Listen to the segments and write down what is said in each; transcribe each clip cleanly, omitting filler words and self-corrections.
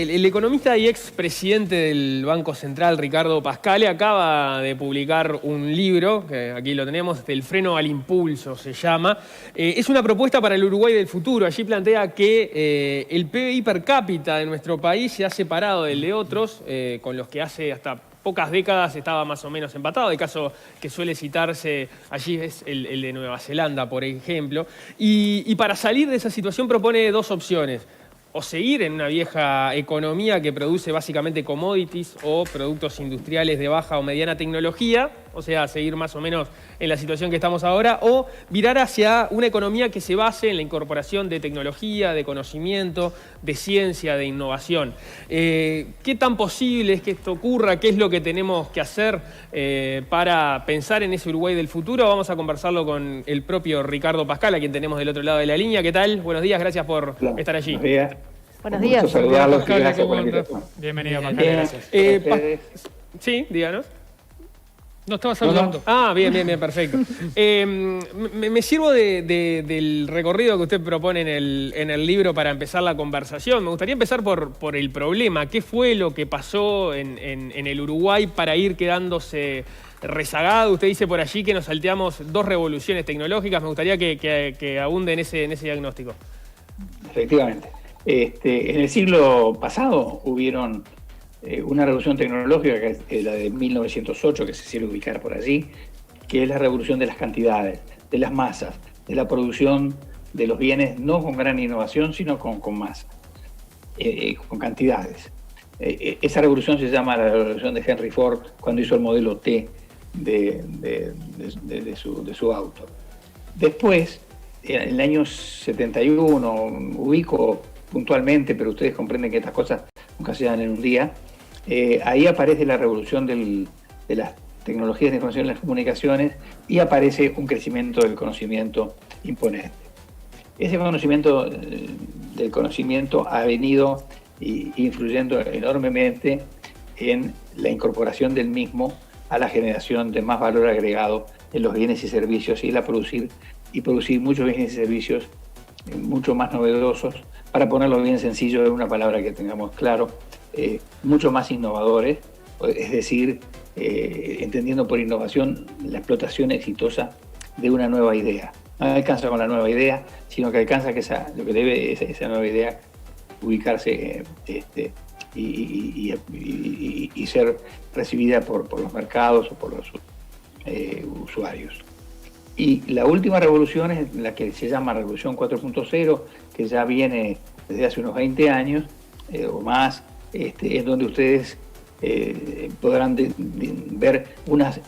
el economista y expresidente del Banco Central, Ricardo Pascale, acaba de publicar un libro, que aquí lo tenemos, El freno al impulso se llama. Es una propuesta para el Uruguay del futuro. Allí plantea que el PBI per cápita de nuestro país se ha separado del de otros, con los que hace hasta pocas décadas estaba más o menos empatado. El caso que suele citarse allí es el de Nueva Zelanda, por ejemplo. Y para salir de esa situación propone dos opciones. O seguir en una vieja economía que produce básicamente commodities o productos industriales de baja o mediana tecnología, o sea, seguir más o menos en la situación que estamos ahora, o virar hacia una economía que se base en la incorporación de tecnología, de conocimiento, de ciencia, de innovación. ¿Qué tan posible es que esto ocurra? ¿Qué es lo que tenemos que hacer para pensar en ese Uruguay del futuro? Vamos a conversarlo con el propio Ricardo Pascale, a quien tenemos del otro lado de la línea. ¿Qué tal? Buenos días, gracias por estar allí. Buenos días. Buenos días. Gusto saludarlos y gracias por la invitación. Bienvenido, Pascale, gracias. Sí, díganos. No estaba saludando. Ah, bien, perfecto. Me sirvo del recorrido que usted propone en el libro para empezar la conversación. Me gustaría empezar por el problema. ¿Qué fue lo que pasó en el Uruguay para ir quedándose rezagado? Usted dice por allí que nos salteamos dos revoluciones tecnológicas. Me gustaría que abunde en ese diagnóstico. Efectivamente. En el siglo pasado hubieron una revolución tecnológica, que es la de 1908, que se suele ubicar por allí, que es la revolución de las cantidades, de las masas, de la producción de los bienes, no con gran innovación, sino con masa, con cantidades. Esa revolución se llama la revolución de Henry Ford, cuando hizo el modelo T de su auto. Después, en el año 71, ubico puntualmente, pero ustedes comprenden que estas cosas nunca se dan en un día, ahí aparece la revolución de las tecnologías de información y las comunicaciones y aparece un crecimiento del conocimiento imponente. Ese conocimiento del conocimiento ha venido influyendo enormemente en la incorporación del mismo a la generación de más valor agregado en los bienes y servicios y producir muchos bienes y servicios mucho más novedosos, para ponerlo bien sencillo en una palabra que tengamos claro, mucho más innovadores, es decir, entendiendo por innovación la explotación exitosa de una nueva idea. No alcanza con la nueva idea, sino que alcanza que lo que debe es esa nueva idea ubicarse y ser recibida por los mercados o por los usuarios. Y la última revolución es la que se llama Revolución 4.0, que ya viene desde hace unos 20 años o más, es donde ustedes podrán ver unas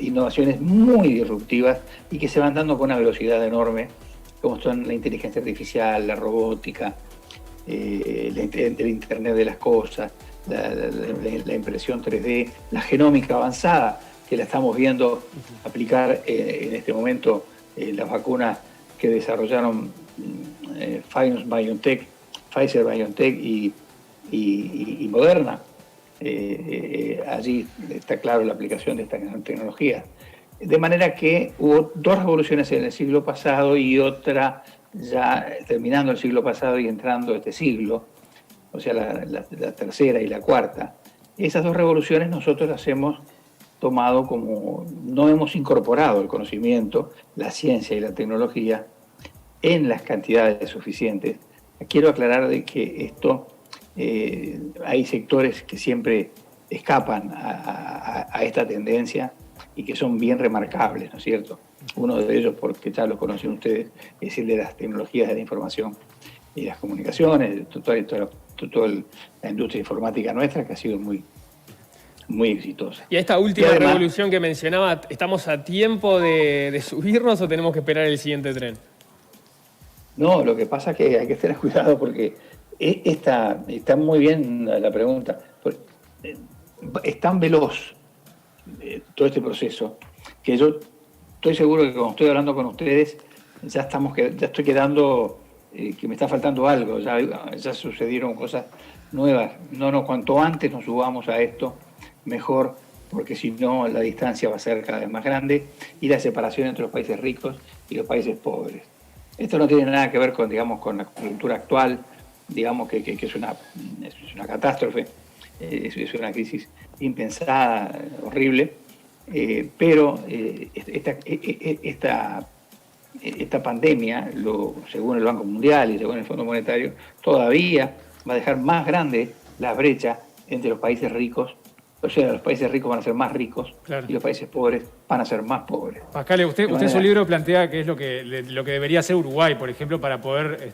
innovaciones muy disruptivas y que se van dando con una velocidad enorme, como son la inteligencia artificial, la robótica, el Internet de las cosas, la impresión 3D, la genómica avanzada, que la estamos viendo aplicar en este momento las vacunas que desarrollaron Pfizer, BioNTech y Moderna. Allí está claro la aplicación de estas tecnologías. De manera que hubo dos revoluciones en el siglo pasado y otra ya terminando el siglo pasado y entrando este siglo, o sea, la tercera y la cuarta. Esas dos revoluciones nosotros las hemos tomado como, no hemos incorporado el conocimiento, la ciencia y la tecnología en las cantidades suficientes. Quiero aclarar de que esto, hay sectores que siempre escapan a esta tendencia y que son bien remarcables, ¿no es cierto? Uno de ellos, porque ya lo conocen ustedes, es el de las tecnologías de la información y las comunicaciones, toda la industria informática nuestra, que ha sido muy exitosa. Y a esta última revolución que mencionaba, ¿estamos a tiempo de subirnos o tenemos que esperar el siguiente tren? No, lo que pasa es que hay que tener cuidado porque está muy bien la pregunta. Es tan veloz todo este proceso que yo estoy seguro que cuando estoy hablando con ustedes ya estoy quedando que me está faltando algo, ya sucedieron cosas nuevas. Cuanto antes nos subamos a esto, mejor, porque si no la distancia va a ser cada vez más grande y la separación entre los países ricos y los países pobres. Esto no tiene nada que ver con la coyuntura actual digamos que es una catástrofe, es una crisis impensada, horrible, pero esta pandemia, según el Banco Mundial y según el Fondo Monetario, todavía va a dejar más grande la brecha entre los países ricos. O sea, los países ricos van a ser más ricos, claro, y los países pobres van a ser más pobres. Pascal, usted en su libro plantea que es lo que debería hacer Uruguay, por ejemplo, para poder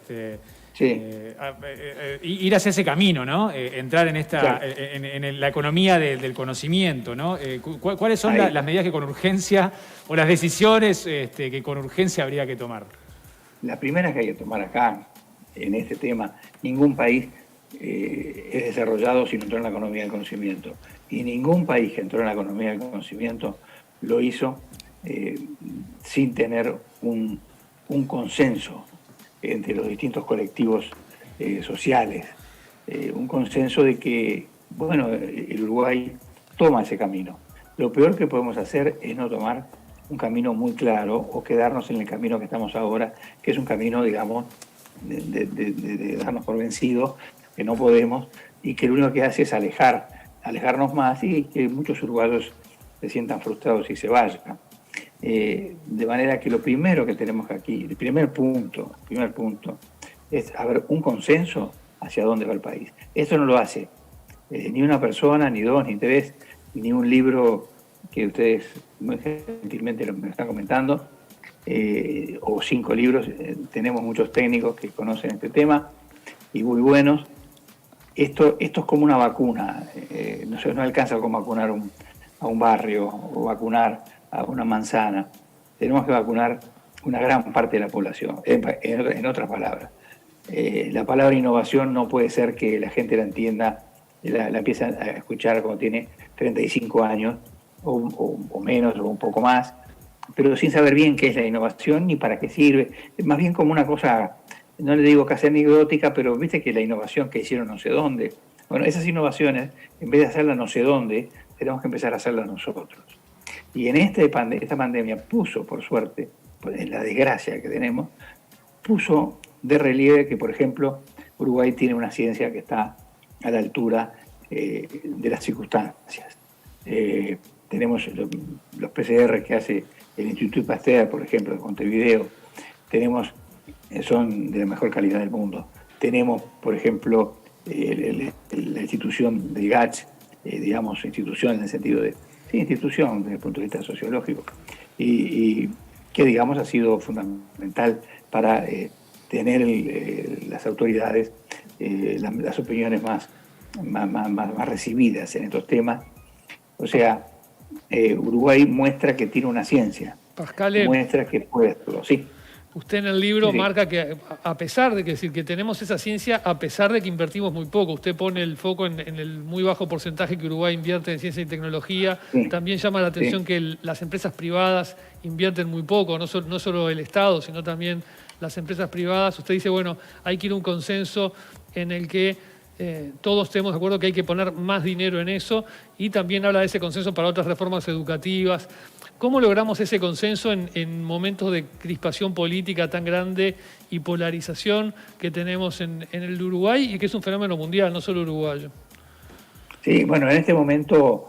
ir hacia ese camino, ¿no? Entrar en claro, en la economía del conocimiento, ¿no? ¿Cuáles son las medidas que con urgencia, o las decisiones que con urgencia habría que tomar? La primera que hay que tomar acá, en este tema, ningún país es desarrollado si no entró en la economía del conocimiento. Y ningún país que entró en la economía del conocimiento lo hizo sin tener un consenso entre los distintos colectivos sociales, un consenso de que, bueno, el Uruguay toma ese camino. Lo peor que podemos hacer es no tomar un camino muy claro o quedarnos en el camino que estamos ahora, que es un camino, digamos, de darnos por vencidos, que no podemos, y que lo único que hace es alejarnos más y que muchos uruguayos se sientan frustrados y se vayan. De manera que lo primero que tenemos aquí, el primer punto es haber un consenso hacia dónde va el país. Esto no lo hace ni una persona, ni dos, ni tres, ni un libro que ustedes muy gentilmente me están comentando, o 5 libros. Tenemos muchos técnicos que conocen este tema y muy buenos. Esto es como una vacuna, no alcanza con vacunar a un barrio o vacunar a una manzana. Tenemos que vacunar una gran parte de la población. En otras palabras, la palabra innovación no puede ser que la gente la entienda, la empiece a escuchar cuando tiene 35 años o menos o un poco más, pero sin saber bien qué es la innovación ni para qué sirve. Es más bien como una cosa, no le digo casi anecdótica, pero viste que la innovación que hicieron no sé dónde. Bueno, esas innovaciones, en vez de hacerlas no sé dónde, tenemos que empezar a hacerlas nosotros. Y en esta pandemia puso, por suerte, en la desgracia que tenemos, puso de relieve que, por ejemplo, Uruguay tiene una ciencia que está a la altura de las circunstancias. Tenemos los PCR que hace el Instituto Pasteur, por ejemplo, de Montevideo, son de la mejor calidad del mundo. Tenemos, por ejemplo, la institución del GACH, digamos, institución en el sentido de, sí, institución desde el punto de vista sociológico, y que, digamos, ha sido fundamental para tener las autoridades, las opiniones más recibidas en estos temas. O sea, Uruguay muestra que tiene una ciencia, Pascal, muestra que puede hacerlo, sí. Usted en el libro marca que a pesar de que tenemos esa ciencia, a pesar de que invertimos muy poco, usted pone el foco en el muy bajo porcentaje que Uruguay invierte en ciencia y tecnología. Sí. También llama la atención que las empresas privadas invierten muy poco, no solo el Estado, sino también las empresas privadas. Usted dice, bueno, hay que ir a un consenso en el que todos estemos de acuerdo que hay que poner más dinero en eso, y también habla de ese consenso para otras reformas educativas. ¿Cómo logramos ese consenso en momentos de crispación política tan grande y polarización que tenemos en el Uruguay y que es un fenómeno mundial, no solo uruguayo? Sí, bueno, en este momento,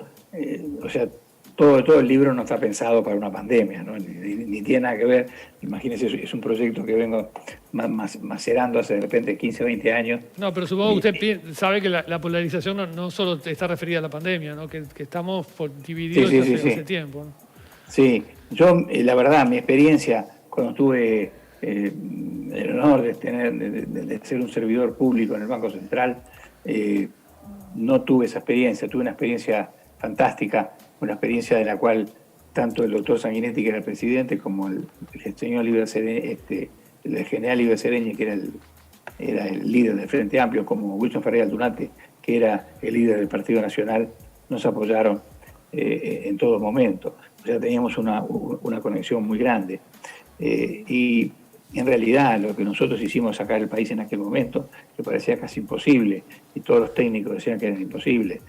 o sea, todo el libro no está pensado para una pandemia, ¿no? Ni tiene nada que ver. Imagínese, es un proyecto que vengo macerando hace de repente 15 o 20 años. No, pero supongo que usted sabe que la polarización no solo está referida a la pandemia, ¿no? Que estamos divididos hace tiempo, ¿no? Sí, yo, la verdad, mi experiencia cuando tuve el honor de ser un servidor público en el Banco Central, no tuve esa experiencia, tuve una experiencia fantástica, una experiencia de la cual tanto el doctor Sanguinetti, que era el presidente, como el señor el general Liber Sereñi, que era el líder del Frente Amplio, como Wilson Ferreira Aldunate, que era el líder del Partido Nacional, nos apoyaron en todo momento. O sea, teníamos una conexión muy grande. Y en realidad lo que nosotros hicimos sacar el país en aquel momento, que parecía casi imposible, y todos los técnicos decían que era imposible,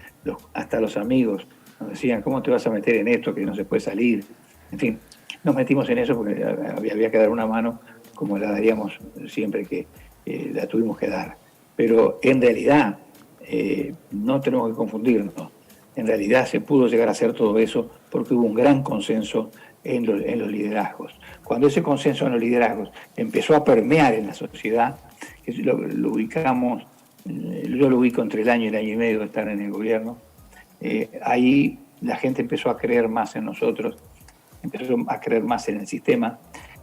hasta los amigos nos decían, ¿cómo te vas a meter en esto que no se puede salir? En fin, nos metimos en eso porque había que dar una mano como la daríamos siempre que la tuvimos que dar. pero en realidad no tenemos que confundirnos. En realidad se pudo llegar a hacer todo eso porque hubo un gran consenso en los liderazgos. Cuando ese consenso en los liderazgos empezó a permear en la sociedad, lo ubicamos, yo lo ubico entre el año y medio de estar en el gobierno, ahí la gente empezó a creer más en nosotros, empezó a creer más en el sistema,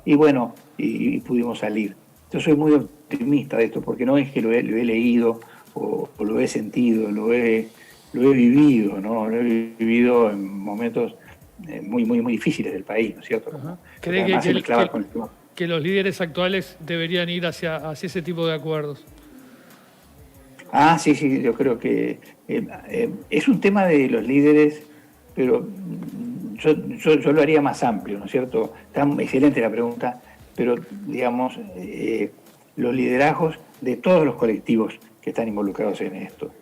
y bueno, y pudimos salir. Yo soy muy optimista de esto, porque no es que lo he leído o lo he sentido, lo he vivido, ¿no? Lo he vivido en momentos muy difíciles del país, ¿no es cierto? ¿Cree que los líderes actuales deberían ir hacia ese tipo de acuerdos? Sí, yo creo que es un tema de los líderes, pero yo lo haría más amplio, ¿no es cierto? Está excelente la pregunta, pero digamos, los liderazgos de todos los colectivos que están involucrados en esto.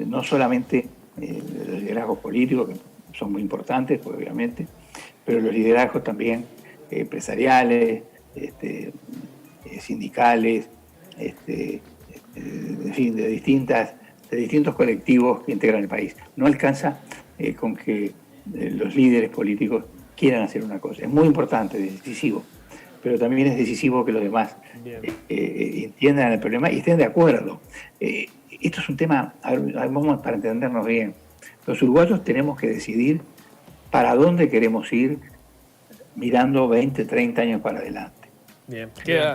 No solamente los liderazgos políticos, que son muy importantes, pues, obviamente, pero los liderazgos también empresariales, sindicales, en fin, de distintos colectivos que integran el país. No alcanza con que los líderes políticos quieran hacer una cosa. Es muy importante, decisivo, pero también es decisivo que los demás entiendan el problema y estén de acuerdo. Esto es un tema, vamos para entendernos bien. Los uruguayos tenemos que decidir para dónde queremos ir mirando 20, 30 años para adelante. Bien.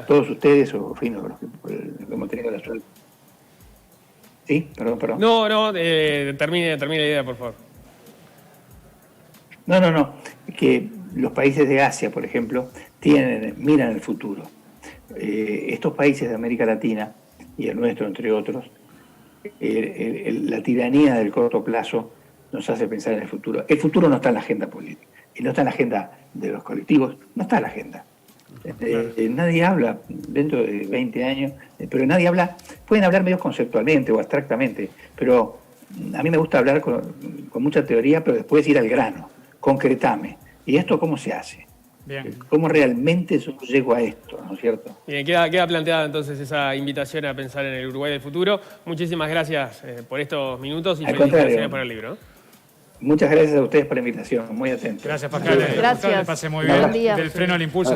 Todos ustedes, o en fin, los que hemos tenido la suerte. ¿Sí? Perdón. No, termine la idea, por favor. No. Que los países de Asia, por ejemplo, miran el futuro. Estos países de América Latina, y el nuestro entre otros, la tiranía del corto plazo nos hace pensar en el futuro. El futuro no está en la agenda política, y no está en la agenda de los colectivos, no está en la agenda. Nadie habla dentro de 20 años, pero nadie habla, pueden hablar medio conceptualmente o abstractamente, pero a mí me gusta hablar con mucha teoría, pero después ir al grano, concretame. ¿Y esto cómo se hace? Bien. ¿Cómo realmente yo llego a esto, no es cierto? Bien, queda planteada entonces esa invitación a pensar en el Uruguay del futuro. Muchísimas gracias por estos minutos y felicitaciones por el libro. Muchas gracias a ustedes por la invitación, muy atento. Gracias, Pascal. Gracias. Que pase muy bien. Buen día. Del freno al impulso.